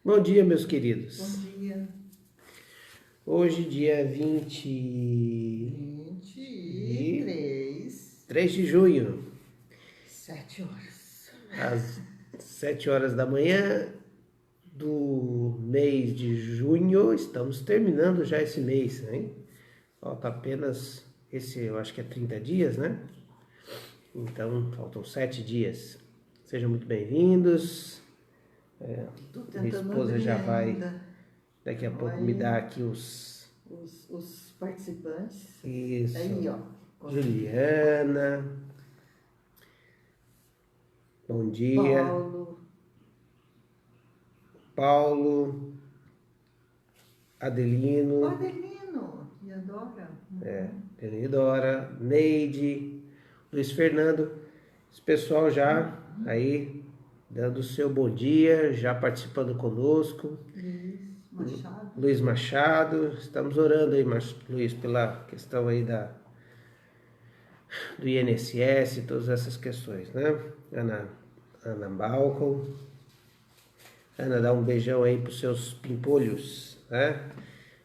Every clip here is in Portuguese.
Bom dia, meus Bom queridos. dia. Hoje, dia 23, de junho, 7 horas. às 7 horas da manhã do mês de junho. Estamos terminando já esse mês, hein? Falta apenas eu acho que é 30 dias, né? Então, faltam 7 dias. Sejam muito bem-vindos. Tô Minha tentando esposa abrir já vai, ainda. daqui a pouco, me Vai dar aqui os participantes. Isso. Aí, ó. Juliana. Bom dia. Paulo, O Adelino, Adelino e a Dora. Tenidora, Neide, Luiz Fernando, esse pessoal já aí dando o seu bom dia, já participando conosco. Luiz Machado, estamos orando aí, Luiz, pela questão aí do INSS, todas essas questões, né? Ana Balcom. Ana, dá um beijão aí pros seus pimpolhos, né?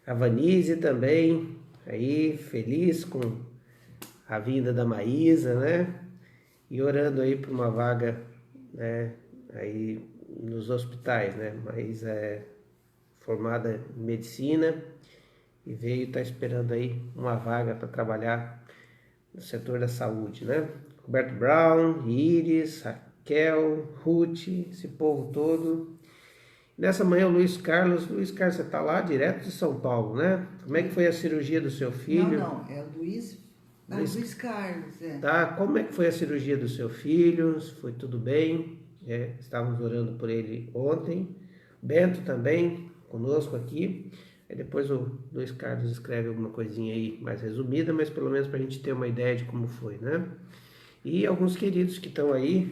A Vanise também, aí, feliz com a vinda da Maísa, né? E orando aí por uma vaga, né? Aí nos hospitais, né? Maísa é formada em medicina e tá esperando aí uma vaga para trabalhar no setor da saúde, né? Roberto Brown, Iris, Raquel, Ruth, esse povo todo. Nessa manhã o Luiz Carlos, você está lá direto de São Paulo, né? Como é que foi a cirurgia do seu filho? Não, é o Luiz Carlos, é. Tá, como é que foi a cirurgia do seu filho? Se foi tudo bem? Estávamos orando por ele ontem. Bento também, conosco aqui. Aí depois o Luiz Carlos escreve alguma coisinha aí mais resumida, mas pelo menos para a gente ter uma ideia de como foi, né? E alguns queridos que estão aí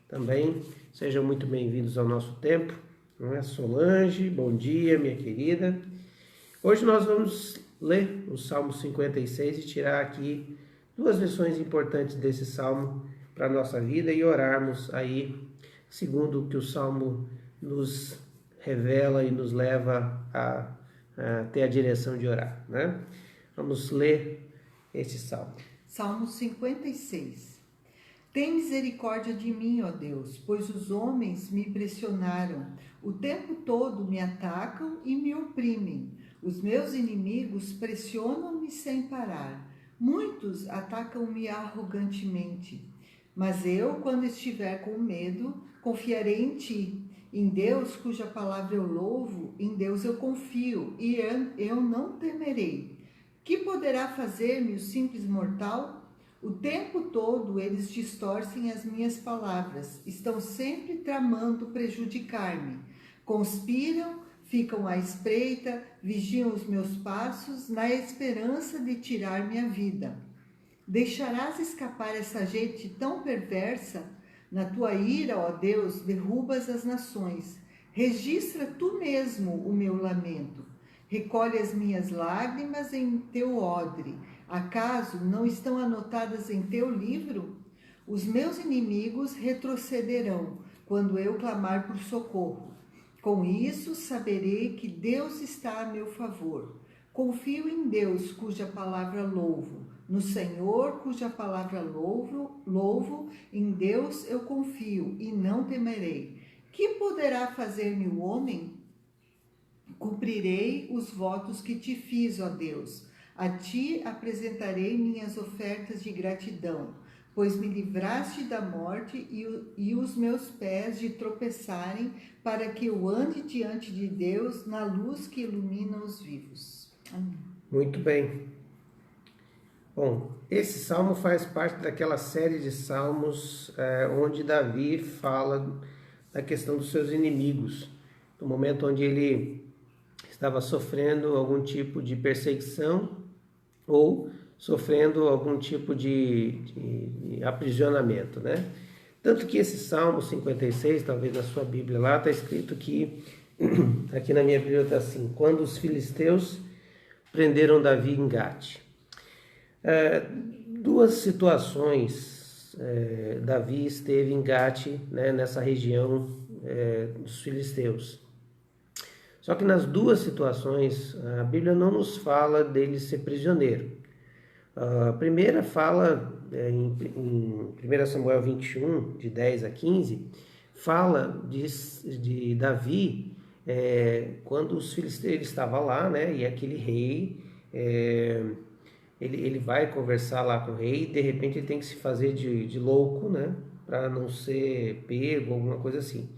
também, sejam muito bem-vindos ao nosso tempo. Não é? Solange, bom dia, minha querida. Hoje nós vamos ler o Salmo 56 e tirar aqui duas lições importantes desse Salmo para a nossa vida e orarmos aí, segundo o que o Salmo nos revela e nos leva a ter a direção de orar, né? Vamos ler esse Salmo. Salmo 56. Tem misericórdia de mim, ó Deus, pois os homens me pressionaram. O tempo todo me atacam e me oprimem. Os meus inimigos pressionam-me sem parar. Muitos atacam-me arrogantemente. Mas eu, quando estiver com medo, confiarei em ti. Em Deus, cuja palavra eu louvo, em Deus eu confio, e eu não temerei. Que poderá fazer-me o simples mortal? O tempo todo eles distorcem as minhas palavras, estão sempre tramando prejudicar-me. Conspiram, ficam à espreita, vigiam os meus passos, na esperança de tirar minha vida. Deixarás escapar essa gente tão perversa? Na tua ira, ó Deus, derrubas as nações. Registra tu mesmo o meu lamento. Recolhe as minhas lágrimas em teu odre. Acaso não estão anotadas em teu livro? Os meus inimigos retrocederão quando eu clamar por socorro. Com isso, saberei que Deus está a meu favor. Confio em Deus, cuja palavra louvo. No Senhor, cuja palavra louvo. Em Deus eu confio e não temerei. Que poderá fazer-me o homem? Cumprirei os votos que te fiz, ó Deus. A ti apresentarei minhas ofertas de gratidão, pois me livraste da morte e os meus pés de tropeçarem, para que eu ande diante de Deus na luz que ilumina os vivos. Amém. Muito bem. Bom, esse salmo faz parte daquela série de salmos onde Davi fala da questão dos seus inimigos, no momento onde ele estava sofrendo algum tipo de perseguição ou sofrendo algum tipo de aprisionamento, né? Tanto que esse Salmo 56, talvez na sua Bíblia lá, está escrito que, aqui na minha Bíblia está assim: quando os filisteus prenderam Davi em Gate. Duas situações, Davi esteve em Gate, né, nessa região dos filisteus. Só que nas duas situações, a Bíblia não nos fala dele ser prisioneiro. A primeira fala, em 1 Samuel 21, de 10 a 15, fala de Davi, quando os filisteus, ele estava lá, né, e aquele rei, ele vai conversar lá com o rei, e de repente ele tem que se fazer de louco, né, para não ser pego, alguma coisa assim.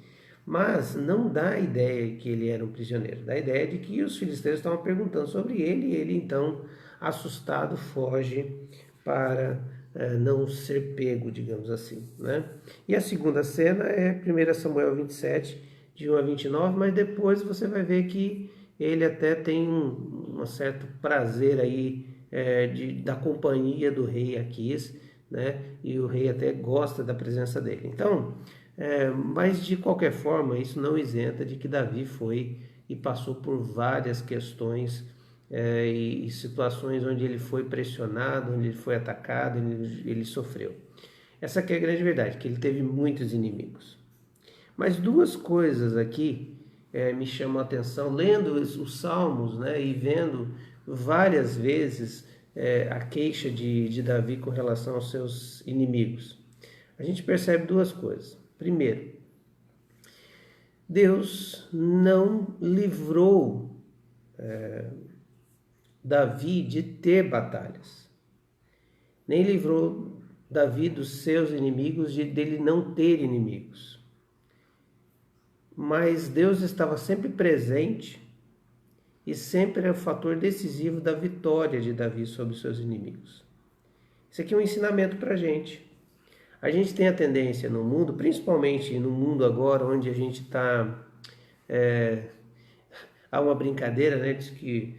Mas não dá a ideia que ele era um prisioneiro, dá a ideia de que os filisteus estavam perguntando sobre ele, e ele então, assustado, foge para não ser pego, digamos assim, né? E a segunda cena é 1 Samuel 27, de 1 a 29, mas depois você vai ver que ele até tem um certo prazer aí da companhia do rei Aquis, né? E o rei até gosta da presença dele. Então, mas de qualquer forma, isso não isenta de que Davi foi e passou por várias questões e situações onde ele foi pressionado, onde ele foi atacado, ele sofreu. Essa que é a grande verdade, que ele teve muitos inimigos. Mas duas coisas aqui me chamam a atenção, lendo os Salmos, né, e vendo várias vezes a queixa de Davi com relação aos seus inimigos. A gente percebe duas coisas. Primeiro, Deus não livrou Davi de ter batalhas, nem livrou Davi dos seus inimigos, dele não ter inimigos. Mas Deus estava sempre presente e sempre é o fator decisivo da vitória de Davi sobre os seus inimigos. Isso aqui é um ensinamento para a gente. A gente tem a tendência no mundo, principalmente no mundo agora, onde a gente está... há uma brincadeira, né? Diz que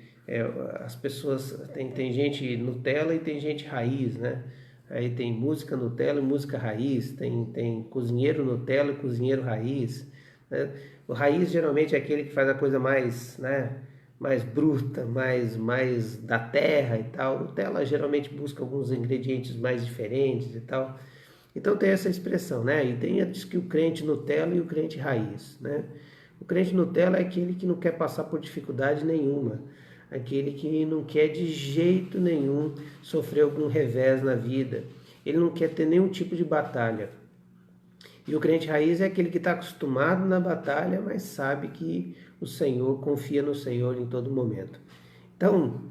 as pessoas... Tem gente Nutella e tem gente raiz, né? Aí tem música Nutella e música raiz, tem cozinheiro Nutella e cozinheiro raiz, né? O raiz geralmente é aquele que faz a coisa mais, né, mais bruta, mais da terra e tal. O Nutella geralmente busca alguns ingredientes mais diferentes e tal. Então tem essa expressão, né? E diz que o crente Nutella e o crente raiz, né? O crente Nutella é aquele que não quer passar por dificuldade nenhuma, aquele que não quer de jeito nenhum sofrer algum revés na vida, ele não quer ter nenhum tipo de batalha. E o crente raiz é aquele que está acostumado na batalha, mas sabe que o Senhor, confia no Senhor em todo momento. Então,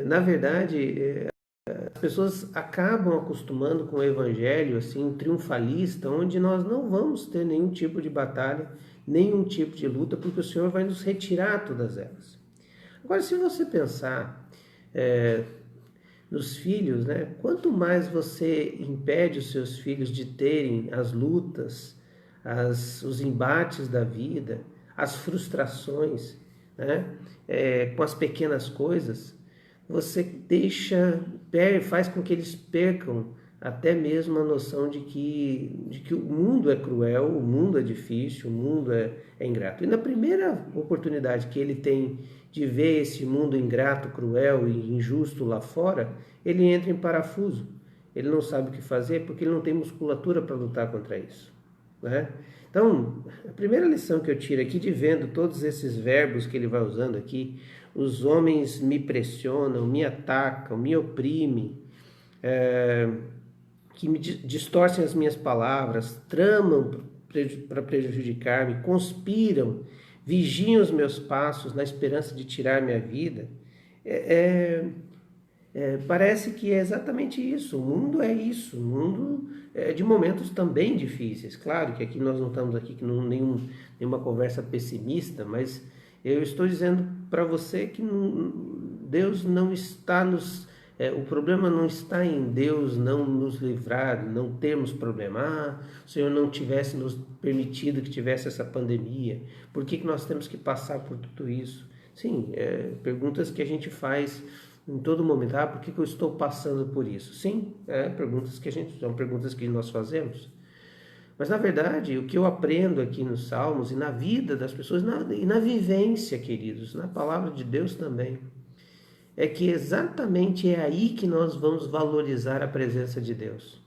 na verdade, as pessoas acabam acostumando com o evangelho assim triunfalista, onde nós não vamos ter nenhum tipo de batalha, nenhum tipo de luta, porque o Senhor vai nos retirar todas elas. Agora, se você pensar nos filhos, né? Quanto mais você impede os seus filhos de terem as lutas, os embates da vida, as frustrações, né? Com as pequenas coisas, você faz com que eles percam até mesmo a noção de que o mundo é cruel, o mundo é difícil, o mundo é ingrato. E na primeira oportunidade que ele tem de ver esse mundo ingrato, cruel e injusto lá fora, ele entra em parafuso. Ele não sabe o que fazer porque ele não tem musculatura para lutar contra isso, né? Então, a primeira lição que eu tiro aqui, de vendo todos esses verbos que ele vai usando aqui: os homens me pressionam, me atacam, me oprimem, que me distorcem as minhas palavras, tramam para prejudicar-me, conspiram, vigiam os meus passos na esperança de tirar minha vida. Parece que é exatamente isso. O mundo é isso. O mundo é de momentos também difíceis. Claro que aqui nós não estamos aqui com nenhuma conversa pessimista, mas eu estou dizendo para você que Deus não está o problema não está em Deus não nos livrar, não termos problema. O Senhor não tivesse nos permitido que tivesse essa pandemia. Por que nós temos que passar por tudo isso? Sim, perguntas que a gente faz em todo momento. Por que eu estou passando por isso? Sim, são perguntas que nós fazemos. Mas, na verdade, o que eu aprendo aqui nos Salmos e na vida das pessoas, e na vivência, queridos, na palavra de Deus também, é que exatamente é aí que nós vamos valorizar a presença de Deus.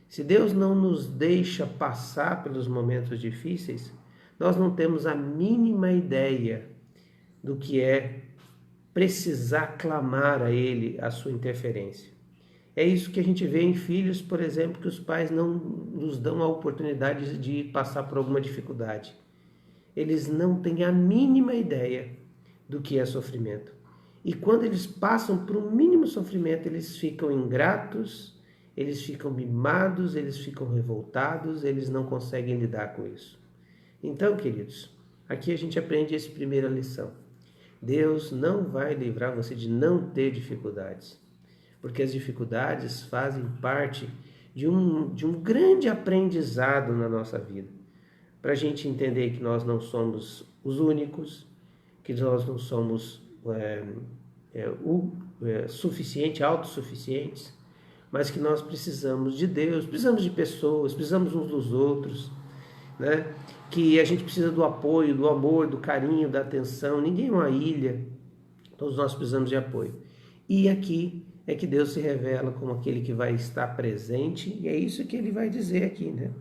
Se Deus não nos deixa passar pelos momentos difíceis, nós não temos a mínima ideia do que é precisar clamar a Ele a sua interferência. É isso que a gente vê em filhos, por exemplo, que os pais não nos dão a oportunidade de passar por alguma dificuldade. Eles não têm a mínima ideia do que é sofrimento. E quando eles passam por um mínimo sofrimento, eles ficam ingratos, eles ficam mimados, eles ficam revoltados, eles não conseguem lidar com isso. Então, queridos, aqui a gente aprende essa primeira lição. Deus não vai livrar você de não ter dificuldades, porque as dificuldades fazem parte de um grande aprendizado na nossa vida, para a gente entender que nós não somos os únicos, que nós não somos autossuficientes, mas que nós precisamos de Deus, precisamos de pessoas, precisamos uns dos outros, né? Que a gente precisa do apoio, do amor, do carinho, da atenção. Ninguém é uma ilha, todos nós precisamos de apoio. E aqui é que Deus se revela como aquele que vai estar presente, e é isso que ele vai dizer aqui, né?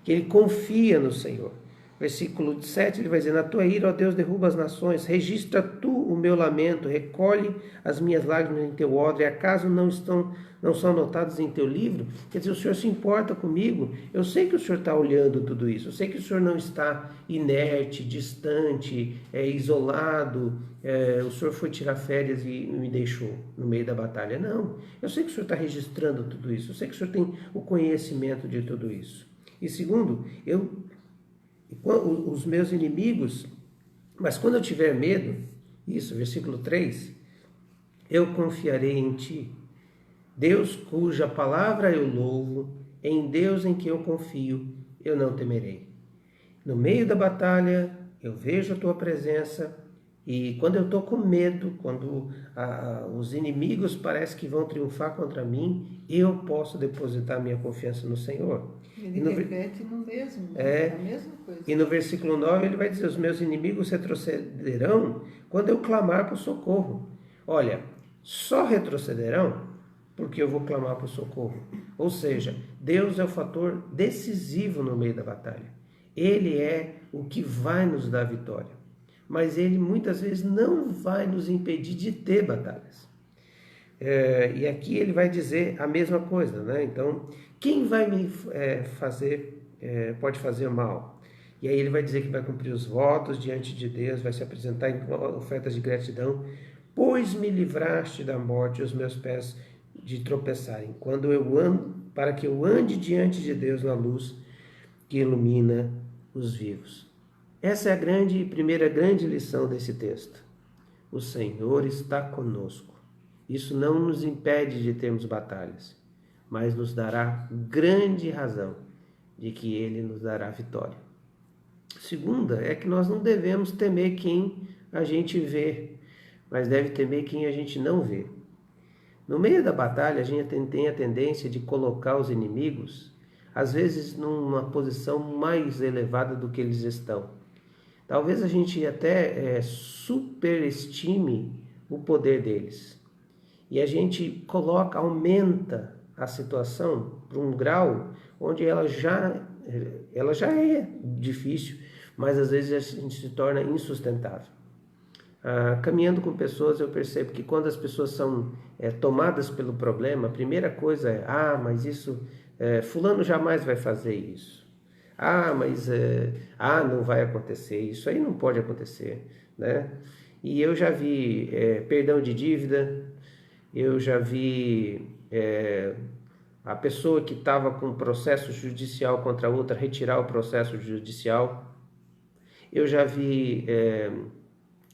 Que ele confia no Senhor. Versículo 7, ele vai dizer: na tua ira, ó Deus, derruba as nações, registra tu o meu lamento, recolhe as minhas lágrimas em teu odre, acaso não são anotadas em teu livro? Quer dizer, o Senhor se importa comigo, eu sei que o Senhor está olhando tudo isso, eu sei que o Senhor não está inerte, distante, isolado, o Senhor foi tirar férias e me deixou no meio da batalha. Não, eu sei que o Senhor está registrando tudo isso, eu sei que o Senhor tem o conhecimento de tudo isso. E segundo, os meus inimigos, mas quando eu tiver medo, isso, versículo 3, eu confiarei em ti. Deus cuja palavra eu louvo, em Deus em que eu confio, eu não temerei. No meio da batalha, eu vejo a tua presença, e quando eu estou com medo, quando os inimigos parecem que vão triunfar contra mim, eu posso depositar minha confiança no Senhor. Ele repete no mesmo, a mesma coisa. E no versículo 9 ele vai dizer: os meus inimigos retrocederão quando eu clamar por socorro. Olha, só retrocederão porque eu vou clamar por socorro. Ou seja, Deus é o fator decisivo no meio da batalha. Ele é o que vai nos dar vitória. Mas Ele muitas vezes não vai nos impedir de ter batalhas. E aqui ele vai dizer a mesma coisa, né? Então, quem vai me pode fazer mal? E aí ele vai dizer que vai cumprir os votos diante de Deus, vai se apresentar em ofertas de gratidão, pois me livraste da morte, os meus pés de tropeçarem, para que eu ande diante de Deus na luz que ilumina os vivos. Essa é a primeira grande lição desse texto. O Senhor está conosco. Isso não nos impede de termos batalhas, mas nos dará grande razão de que Ele nos dará vitória. Segunda é que nós não devemos temer quem a gente vê, mas deve temer quem a gente não vê. No meio da batalha, a gente tem a tendência de colocar os inimigos, às vezes, numa posição mais elevada do que eles estão. Talvez a gente até superestime o poder deles. E a gente aumenta a situação para um grau onde ela já é difícil, mas às vezes a gente se torna insustentável. Caminhando com pessoas, eu percebo que quando as pessoas são tomadas pelo problema, a primeira coisa é: mas isso, fulano jamais vai fazer isso. Não vai acontecer, isso aí não pode acontecer, né? E eu já vi perdão de dívida, eu já vi a pessoa que estava com processo judicial contra a outra retirar o processo judicial. Eu já vi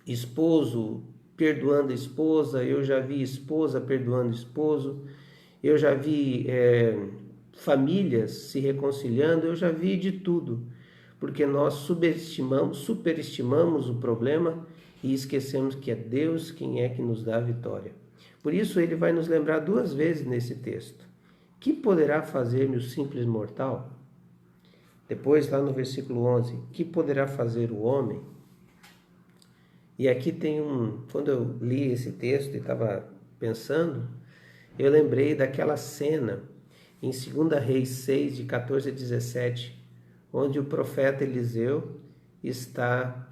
esposo perdoando a esposa, eu já vi esposa perdoando esposo, eu já vi famílias se reconciliando, eu já vi de tudo, porque nós superestimamos o problema e esquecemos que é Deus quem é que nos dá a vitória. Por isso ele vai nos lembrar 2 vezes nesse texto: que poderá fazer-me o simples mortal? Depois lá no versículo 11, que poderá fazer o homem? E aqui tem quando eu li esse texto e estava pensando, eu lembrei daquela cena em 2 Reis 6, de 14 a 17, onde o profeta Eliseu está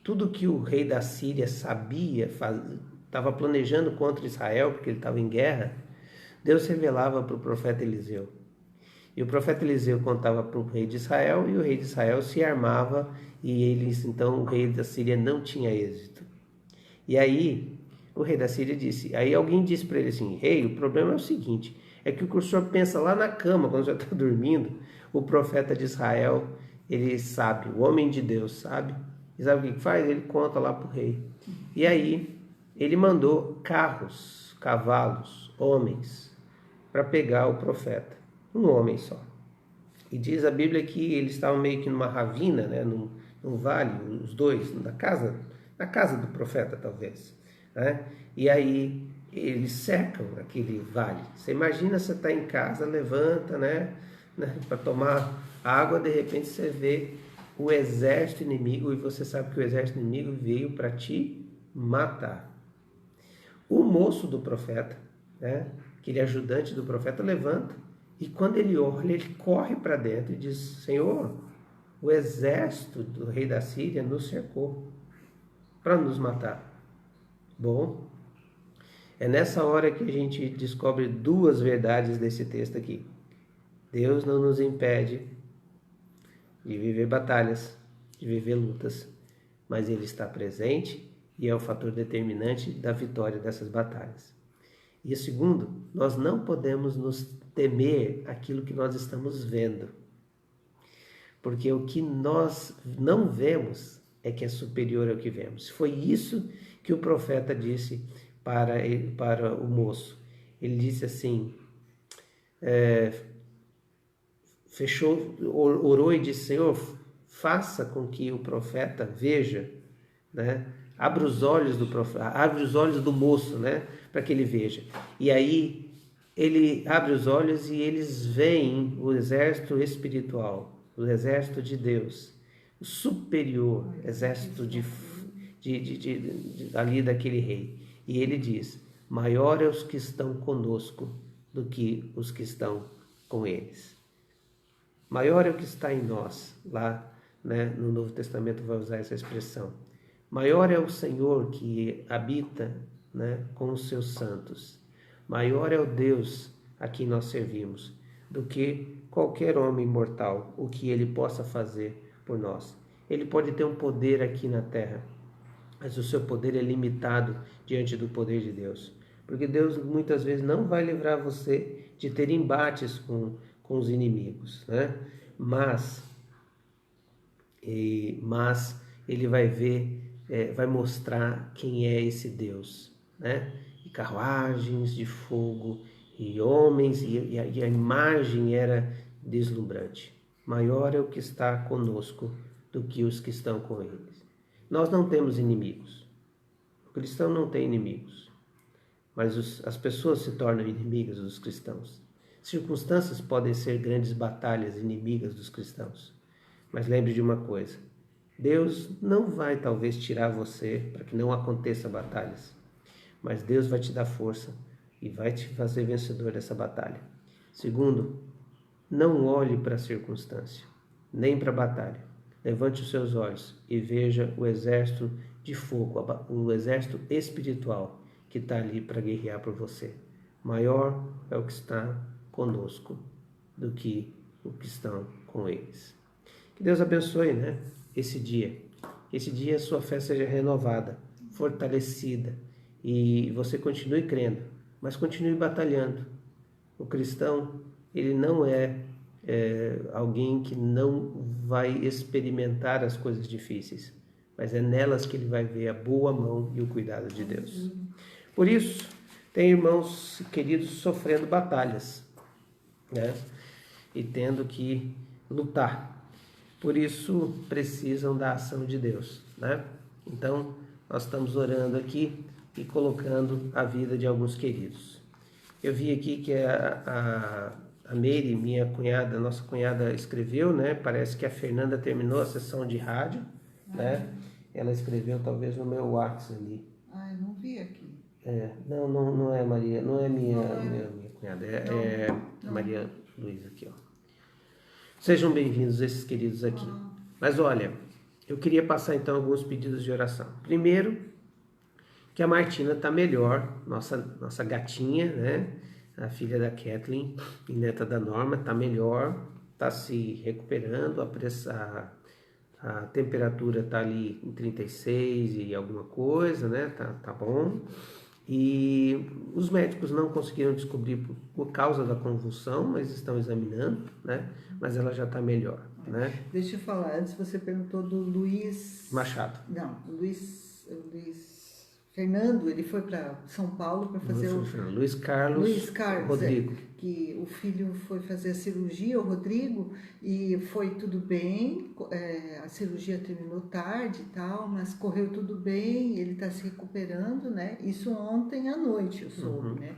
tudo que o rei da Síria sabia, estava planejando contra Israel, porque ele estava em guerra. Deus revelava para o profeta Eliseu. E o profeta Eliseu contava para o rei de Israel, e o rei de Israel se armava, e então o rei da Síria não tinha êxito. E aí o rei da Síria disse, aí alguém disse para ele assim, rei, o problema é o seguinte, é que o que o senhor pensa lá na cama, quando o senhor está dormindo, o profeta de Israel, ele sabe, o homem de Deus sabe, e sabe o que faz? Ele conta lá para o rei. E aí ele mandou carros, cavalos, homens, para pegar o profeta, um homem só. E diz a Bíblia que eles estavam meio que numa ravina, né, num vale, os dois, na casa do profeta talvez, né? E aí eles cercam aquele vale. Você imagina, você está em casa, levanta, né, para tomar água, de repente você vê o exército inimigo, e você sabe que o exército inimigo veio para te matar. O moço do profeta, né, aquele ajudante do profeta, levanta, e quando ele olha, ele corre para dentro e diz, Senhor, o exército do rei da Síria nos cercou para nos matar. Bom, é nessa hora que a gente descobre duas verdades desse texto aqui. Deus não nos impede de viver batalhas, de viver lutas, mas Ele está presente e é o fator determinante da vitória dessas batalhas. E o segundo, nós não podemos nos temer aquilo que nós estamos vendo, porque o que nós não vemos é que é superior ao que vemos. Foi isso que o profeta disse para o moço. Ele disse assim, orou e disse, Senhor, faça com que o profeta veja, né? Abre os olhos do profeta, abre os olhos do moço, né? Para que ele veja. E aí ele abre os olhos e eles veem o exército espiritual, o exército de Deus, o superior exército ali daquele rei. E ele diz, maior é os que estão conosco do que os que estão com eles. Maior é o que está em nós, lá, né, no Novo Testamento vai usar essa expressão. Maior é o Senhor que habita, né, com os seus santos. Maior é o Deus a quem nós servimos do que qualquer homem mortal, o que ele possa fazer por nós. Ele pode ter um poder aqui na terra, mas o seu poder é limitado diante do poder de Deus. Porque Deus muitas vezes não vai livrar você de ter embates com os inimigos, né? Mas ele vai ver, vai mostrar quem é esse Deus, né? E carruagens de fogo, e homens, e a imagem era deslumbrante. Maior é o que está conosco do que os que estão com eles. Nós não temos inimigos. O cristão não tem inimigos. Mas as pessoas se tornam inimigas dos cristãos. Circunstâncias podem ser grandes batalhas inimigas dos cristãos. Mas lembre de uma coisa. Deus não vai talvez tirar você para que não aconteça batalhas. Mas Deus vai te dar força e vai te fazer vencedor dessa batalha. Segundo, não olhe para a circunstância, nem para a batalha. Levante os seus olhos e veja o exército de fogo, o exército espiritual que está ali para guerrear por você. Maior é o que está conosco do que o que estão com eles. Que Deus abençoe, né, esse dia. Esse dia a sua fé seja renovada, fortalecida e você continue crendo, mas continue batalhando. O cristão, ele não é alguém que não vai experimentar as coisas difíceis, mas é nelas que ele vai ver a boa mão e o cuidado de Deus. Por isso, tem irmãos queridos sofrendo batalhas, né? E tendo que lutar. Por isso, precisam da ação de Deus, né? Então, nós estamos orando aqui e colocando a vida de alguns queridos. Eu vi aqui que a Meire, minha cunhada, nossa cunhada, escreveu, né? Parece que a Fernanda terminou a sessão de rádio, né? Ela escreveu talvez no meu WhatsApp ali. Eu não vi aqui. Não é Maria, não é minha cunhada, é Maria Luísa aqui, ó. Sejam bem-vindos esses queridos aqui. Mas olha, eu queria passar então alguns pedidos de oração. Primeiro, que a Martina está melhor, nossa gatinha, né? A filha da Kathleen e neta da Norma, está melhor, está se recuperando, a temperatura está ali em 36 e alguma coisa, né? Tá bom. E os médicos não conseguiram descobrir por causa da convulsão, mas estão examinando, né? Mas ela já está melhor, né? Deixa eu falar, antes você perguntou do Luiz... Machado. Não, Luiz Fernando, ele foi para São Paulo para fazer Luiz Carlos Rodrigo. Que o filho foi fazer a cirurgia, o Rodrigo, e foi tudo bem, a cirurgia terminou tarde e tal, mas correu tudo bem, ele está se recuperando, né? Isso ontem à noite eu soube, né?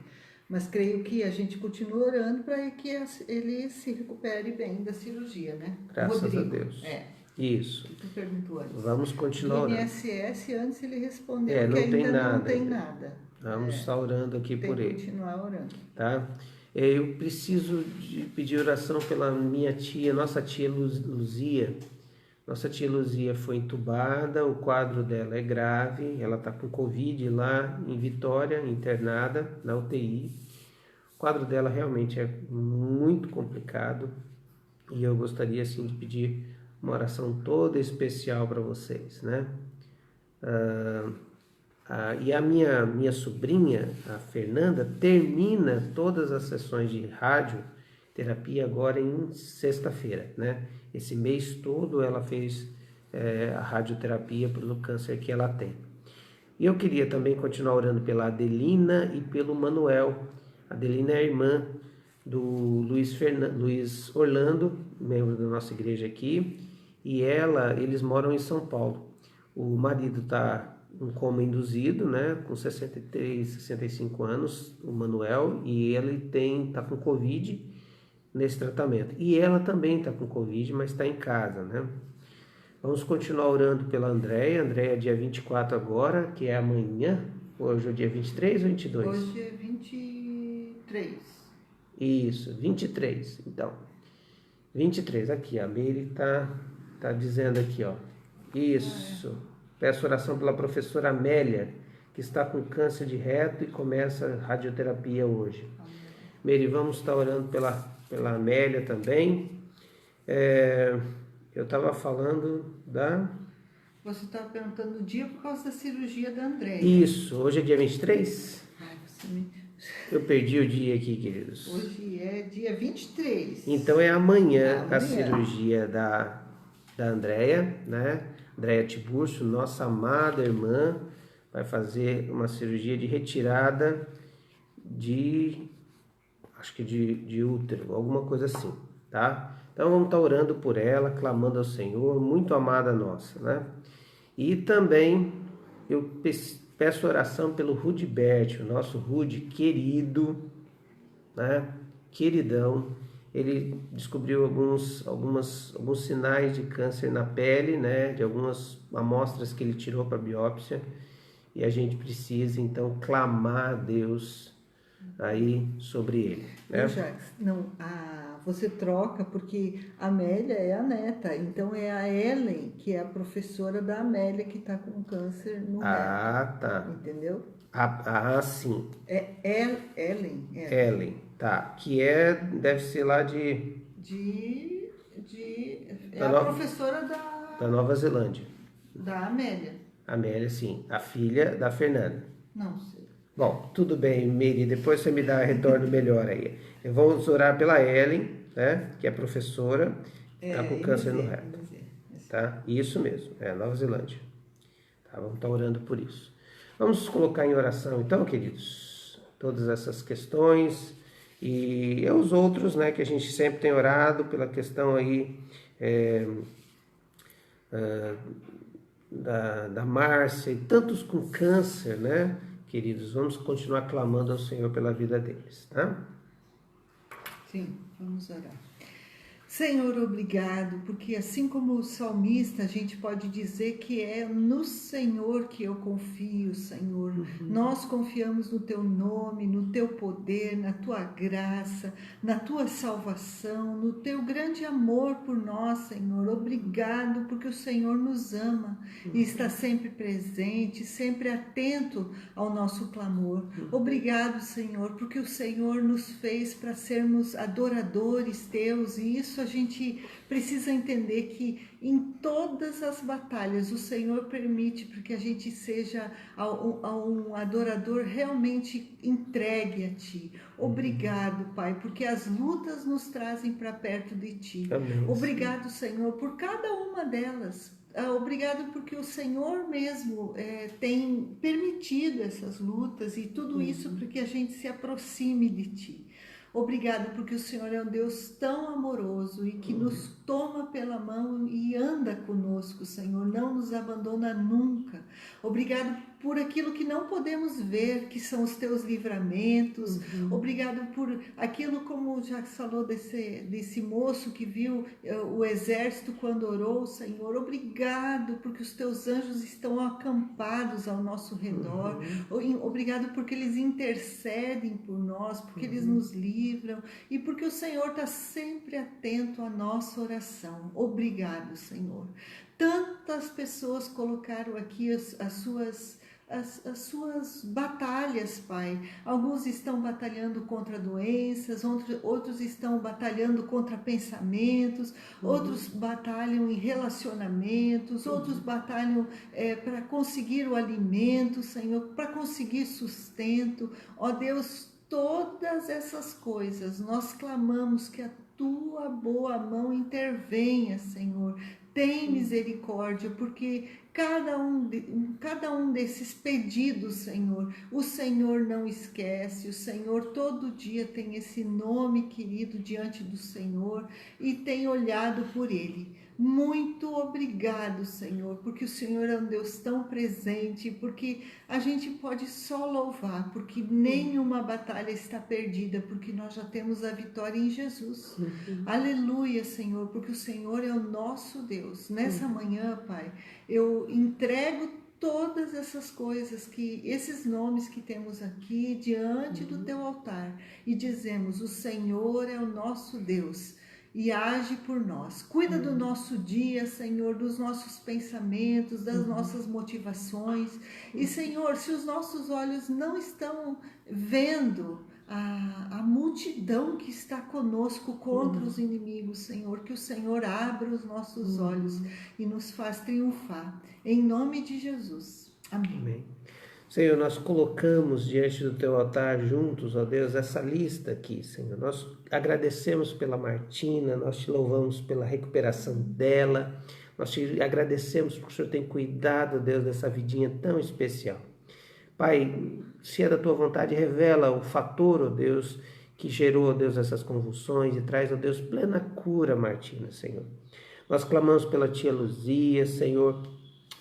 Mas creio que a gente continua orando para que ele se recupere bem da cirurgia, né? Graças a Deus. Isso. Tu perguntou antes. Vamos continuar orando. Do INSS, antes ele respondeu não que tem ainda nada, não tem nada. Vamos estar orando aqui por ele. Tem que continuar orando. Tá? Eu preciso de pedir oração pela minha tia, nossa tia Luzia. Nossa tia Luzia foi entubada, o quadro dela é grave, ela está com Covid lá em Vitória, internada na UTI. O quadro dela realmente é muito complicado e eu gostaria assim de pedir uma oração toda especial para vocês, né? E a minha sobrinha, a Fernanda, termina todas as sessões de radioterapia agora em sexta-feira, né? Esse mês todo ela fez a radioterapia pelo câncer que ela tem. E eu queria também continuar orando pela Adelina e pelo Manuel. A Adelina é a irmã do Luiz Orlando, membro da nossa igreja aqui, e eles moram em São Paulo. O marido está em coma induzido, né, com 63, 65 anos, o Manuel, e ele está com Covid nesse tratamento. E ela também está com Covid, mas está em casa, né? Vamos continuar orando pela Andréia. Andréia é dia 24 agora, que é amanhã. Hoje é o dia 23 ou 22? Hoje é 23. Isso, 23. Então, 23. Aqui, a Meire tá dizendo aqui, ó. Isso. Peço oração pela professora Amélia, que está com câncer de reto e começa a radioterapia hoje. Meire, vamos estar orando pela Amélia também. Eu estava falando da... Você estava perguntando o dia por causa da cirurgia da Andréia. Isso. Hoje é dia 23? Ai, você me... Eu perdi o dia aqui, queridos. Hoje é dia 23. Então é amanhã a cirurgia da Andréia, né? Andréia Tiburcio, nossa amada irmã, vai fazer uma cirurgia de retirada acho que de útero, alguma coisa assim, tá? Então vamos estar orando por ela, clamando ao Senhor, muito amada nossa, né? E também eu peço oração pelo Rudibert, o nosso Rudi querido, né? Queridão. Ele descobriu alguns sinais de câncer na pele, né? De algumas amostras que ele tirou para biópsia. E a gente precisa, então, clamar a Deus aí sobre ele, né? Você troca porque a Amélia é a neta, então é a Ellen, que é a professora da Amélia, que está com câncer no reto. Tá. Entendeu? Sim. É Ellen. Ellen, tá. Que deve ser lá professora da Nova Zelândia. Da Amélia. Amélia, sim. A filha da Fernanda. Não sei. Bom, tudo bem, Miri, depois você me dá retorno melhor aí. Vamos orar pela Ellen, né, que é professora, está com câncer no reto. Tá? Isso mesmo, Nova Zelândia. Tá? Vamos estar orando por isso. Vamos colocar em oração então, queridos, todas essas questões e os outros, né, que a gente sempre tem orado pela questão aí da Márcia e tantos com câncer, né? Queridos, vamos continuar clamando ao Senhor pela vida deles, tá? Sim, vamos orar. Senhor, obrigado, porque assim como o salmista, a gente pode dizer que é no Senhor que eu confio, Senhor. Nós confiamos no Teu nome, no Teu poder, na Tua graça, na Tua salvação, no Teu grande amor por nós, Senhor. Obrigado, porque o Senhor nos ama e está sempre presente, sempre atento ao nosso clamor. Obrigado, Senhor, porque o Senhor nos fez para sermos adoradores Teus, e isso a gente precisa entender que em todas as batalhas o Senhor permite para que a gente seja um adorador realmente entregue a Ti. Obrigado, Pai, porque as lutas nos trazem para perto de Ti. Amém. Obrigado, Senhor, por cada uma delas. Obrigado porque o Senhor mesmo tem permitido essas lutas e tudo isso para que a gente se aproxime de Ti. Obrigado porque o Senhor é um Deus tão amoroso e que nos toma pela mão e anda conosco, Senhor, não nos abandona nunca. Obrigado por aquilo que não podemos ver, que são os Teus livramentos. Obrigado por aquilo, como o Jacques falou desse moço que viu o exército quando orou, Senhor. Obrigado porque os Teus anjos estão acampados ao nosso redor. Obrigado porque eles intercedem por nós, porque eles nos livram e porque o Senhor está sempre atento à nossa oração. Obrigado, Senhor. Tantas pessoas colocaram aqui as suas batalhas, Pai. Alguns estão batalhando contra doenças, outros estão batalhando contra pensamentos, outros batalham em relacionamentos, outros batalham para conseguir o alimento, Senhor, para conseguir sustento. Ó Deus, todas essas coisas nós clamamos que a Tua boa mão intervenha, Senhor. Tem misericórdia, porque cada um desses pedidos, Senhor, o Senhor não esquece. O Senhor todo dia tem esse nome querido diante do Senhor e tem olhado por ele. Muito obrigado, Senhor, porque o Senhor é um Deus tão presente, porque a gente pode só louvar, porque nenhuma batalha está perdida, porque nós já temos a vitória em Jesus. Aleluia, Senhor, porque o Senhor é o nosso Deus. Nessa manhã, Pai, eu entrego todas essas coisas, esses nomes que temos aqui diante do Teu altar e dizemos: o Senhor é o nosso Deus e age por nós. Cuida do nosso dia, Senhor, dos nossos pensamentos, das nossas motivações. E, Senhor, se os nossos olhos não estão vendo a multidão que está conosco contra os inimigos, Senhor, que o Senhor abra os nossos olhos e nos faz triunfar. Em nome de Jesus. Amém. Amém. Senhor, nós colocamos diante do Teu altar juntos, ó Deus, essa lista aqui, Senhor. Nós agradecemos pela Martina, nós Te louvamos pela recuperação dela, nós Te agradecemos porque o Senhor tem cuidado, Deus, dessa vidinha tão especial. Pai, se é da Tua vontade, revela o fator, ó Deus, que gerou, ó Deus, essas convulsões e traz, ó Deus, plena cura, Martina, Senhor. Nós clamamos pela tia Luzia, Senhor,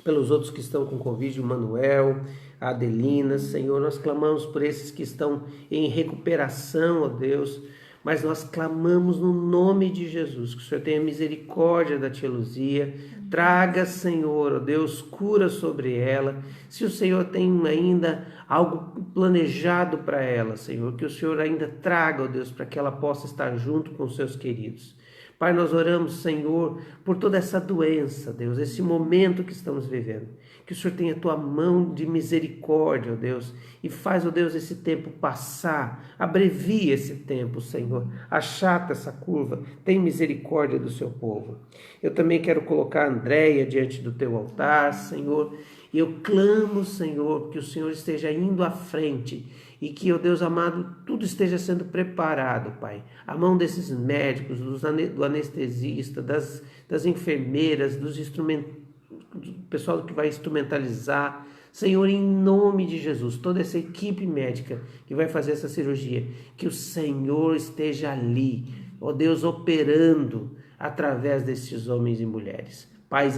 pelos outros que estão com Covid, o Manuel, a Adelina, Senhor, nós clamamos por esses que estão em recuperação, ó Deus, mas nós clamamos no nome de Jesus, que o Senhor tenha misericórdia da tia Luzia, traga, Senhor, ó Deus, cura sobre ela. Se o Senhor tem ainda algo planejado para ela, Senhor, que o Senhor ainda traga, ó Deus, para que ela possa estar junto com os seus queridos. Pai, nós oramos, Senhor, por toda essa doença, Deus, esse momento que estamos vivendo. Que o Senhor tenha a Tua mão de misericórdia, ó Deus, e faz, ó Deus, esse tempo passar, abrevia esse tempo, Senhor, achata essa curva, tem misericórdia do Seu povo. Eu também quero colocar a Andréia diante do Teu altar, Senhor, e eu clamo, Senhor, que o Senhor esteja indo à frente e que, ó Deus amado, tudo esteja sendo preparado, Pai. A mão desses médicos, do anestesista, das enfermeiras, do pessoal que vai instrumentalizar. Senhor, em nome de Jesus, toda essa equipe médica que vai fazer essa cirurgia, que o Senhor esteja ali, ó Deus, operando através desses homens e mulheres. Pai,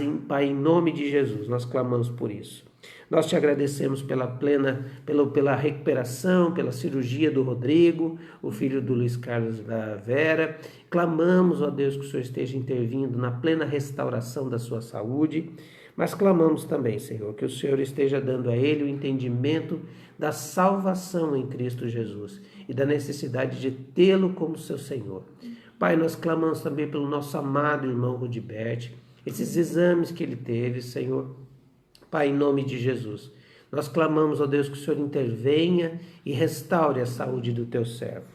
em nome de Jesus, nós clamamos por isso. Nós te agradecemos pela recuperação, pela cirurgia do Rodrigo, o filho do Luiz Carlos da Vera. Clamamos, ó Deus, que o Senhor esteja intervindo na plena restauração da sua saúde, mas clamamos também, Senhor, que o Senhor esteja dando a ele o entendimento da salvação em Cristo Jesus e da necessidade de tê-lo como seu Senhor. Pai, nós clamamos também pelo nosso amado irmão Rudibert, esses exames que ele teve, Senhor. Pai, em nome de Jesus, nós clamamos, ó Deus, que o Senhor intervenha e restaure a saúde do teu servo.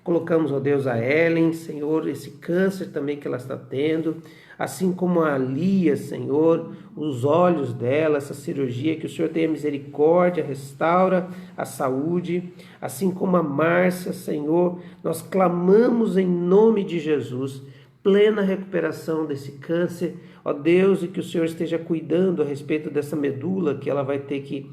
Colocamos, ó Deus, a Ellen, Senhor, esse câncer também que ela está tendo, assim como a Lia, Senhor, os olhos dela, essa cirurgia, que o Senhor tenha misericórdia, restaura a saúde, assim como a Márcia, Senhor, nós clamamos em nome de Jesus, plena recuperação desse câncer, ó Deus, e que o Senhor esteja cuidando a respeito dessa medula, que ela vai ter que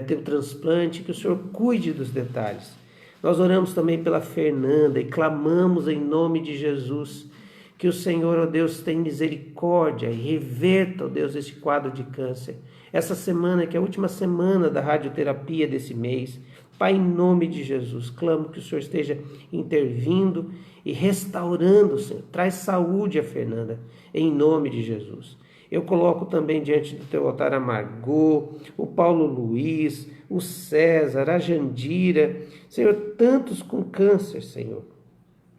ter o transplante, que o Senhor cuide dos detalhes. Nós oramos também pela Fernanda e clamamos em nome de Jesus, que o Senhor, ó Deus, tenha misericórdia e reverta, ó Deus, esse quadro de câncer. Essa semana, que é a última semana da radioterapia desse mês, Pai, em nome de Jesus, clamo que o Senhor esteja intervindo e restaurando, Senhor. Traz saúde a Fernanda, em nome de Jesus. Eu coloco também diante do teu altar a Margot, o Paulo Luiz, o César, a Jandira, Senhor, tantos com câncer, Senhor.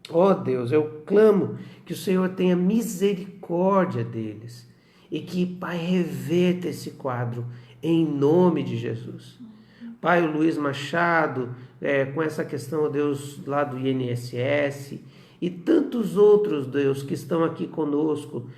Ó Deus, eu clamo que o Senhor tenha misericórdia deles e que, Pai, reverta esse quadro em nome de Jesus. Pai, o Luiz Machado, com essa questão, ó Deus, lá do INSS, e tantos outros, Deus, que estão aqui conosco,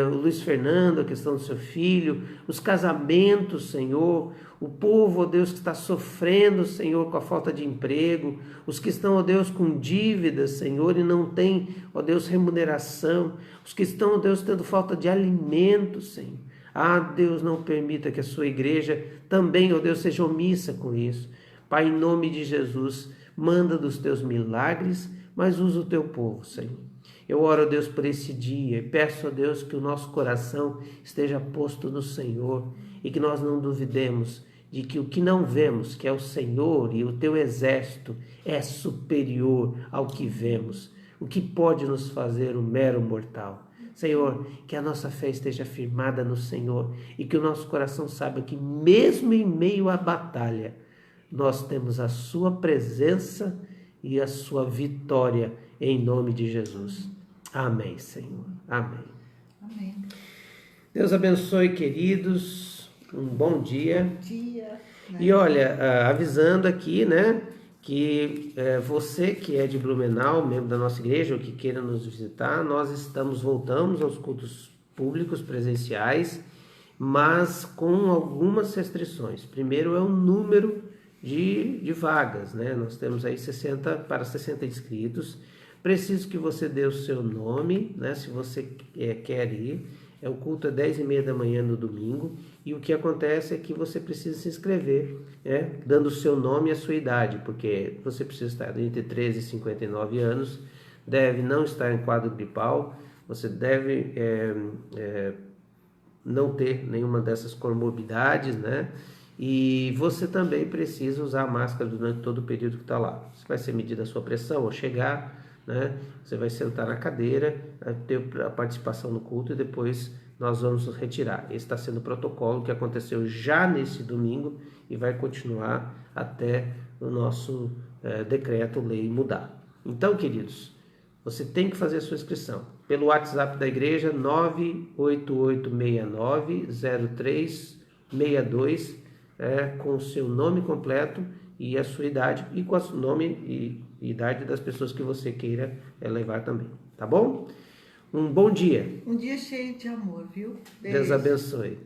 o Luiz Fernando, a questão do seu filho, os casamentos, Senhor, o povo, ó Deus, que está sofrendo, Senhor, com a falta de emprego, os que estão, ó Deus, com dívidas, Senhor, e não têm, ó Deus, remuneração, os que estão, ó Deus, tendo falta de alimento, Senhor. Ah, Deus, não permita que a sua igreja também, ó Deus, seja omissa com isso. Pai, em nome de Jesus, manda dos teus milagres, mas usa o teu povo, Senhor. Eu oro, ó Deus, por esse dia e peço, ó Deus, que o nosso coração esteja posto no Senhor e que nós não duvidemos de que o que não vemos, que é o Senhor e o teu exército, é superior ao que vemos, o que pode nos fazer um mero mortal. Senhor, que a nossa fé esteja firmada no Senhor e que o nosso coração saiba que mesmo em meio à batalha, nós temos a sua presença e a sua vitória em nome de Jesus. Amém, Senhor. Amém. Amém. Deus abençoe, queridos. Um bom dia. Bom dia. E olha, avisando aqui, né, que você que é de Blumenau, membro da nossa igreja, ou que queira nos visitar, nós voltamos aos cultos públicos presenciais, mas com algumas restrições. Primeiro é o número de vagas, né? Nós temos aí 60 inscritos. Preciso que você dê o seu nome, né? Se você quer ir. O culto é 10h30 da manhã no domingo. E o que acontece é que você precisa se inscrever, né? Dando o seu nome e a sua idade, porque você precisa estar entre 13 e 59 anos, deve não estar em quadro gripal, você deve não ter nenhuma dessas comorbidades, né? E você também precisa usar a máscara durante todo o período que está lá. Você vai ser medida a sua pressão ao chegar, né? Você vai sentar na cadeira, vai ter a participação no culto e depois nós vamos nos retirar. Esse está sendo o protocolo que aconteceu já nesse domingo e vai continuar até o nosso decreto-lei mudar. Então, queridos, você tem que fazer a sua inscrição pelo WhatsApp da igreja 988690362, com o seu nome completo e a sua idade e com o nome e idade das pessoas que você queira levar também, tá bom? Um bom dia. Um dia cheio de amor, viu? Beijo. Deus abençoe.